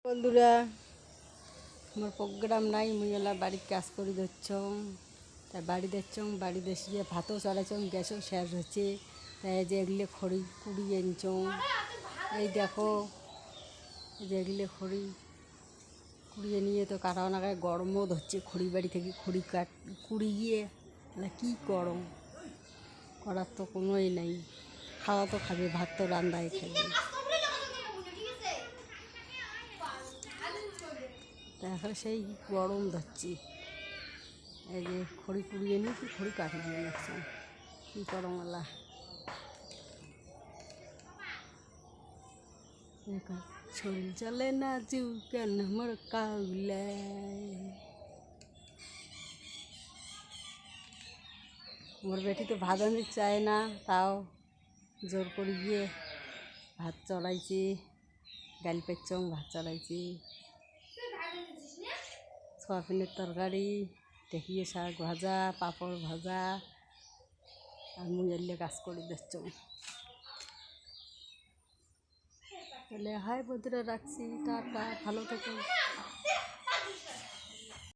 বন্ধুরা, আমার প্রোগ্রাম নাই, মুই এলা বাড়ির কাজ করে দিচ্ছ। তাই বাড়ি দিচ্ছ, বাড়ি দেশে ভাতও চড়াইছ, গ্যাসও শেষ হচ্ছে। তাই যে এগুলো খড়ি কুড়িয়ে আনছ, এই দেখো, এই যে এগুলো খড়ি কুড়িয়ে নিয়ে তো কাটাও নাগায় গরমও ধরছে। খড়ি বাড়ি থেকে খড়ি কুড়ি গিয়ে কী গরম করার তো কোনোই নাই। খাওয়া তো খাবে, ভাত তো রান্দায় খাবে। এখন সেই গরম ধরছি। এই যে খড়ি কুড়িয়ে নিয়ে কি খড়ি কাটিয়ে যাচ্ছে, কী গরম আলা। শরীর চলে না জিউ কেন মোর কাউলে। মোর বেটি তো ভাত আনতে চায় না, তাও জোর করে গিয়ে ভাত চড়াইছি। ডাল পেঁচং ভাত চড়াইছি, সয়াবিনের তরকারি, ঢেঁকিয়ে শাক ভাজা, পাঁপড় ভাজা, আর মুই এলে কাজ করে দিচ্ছ। তাহলে হাই বন্ধুরা, রাখছি, টাটা, ভালো থেকো।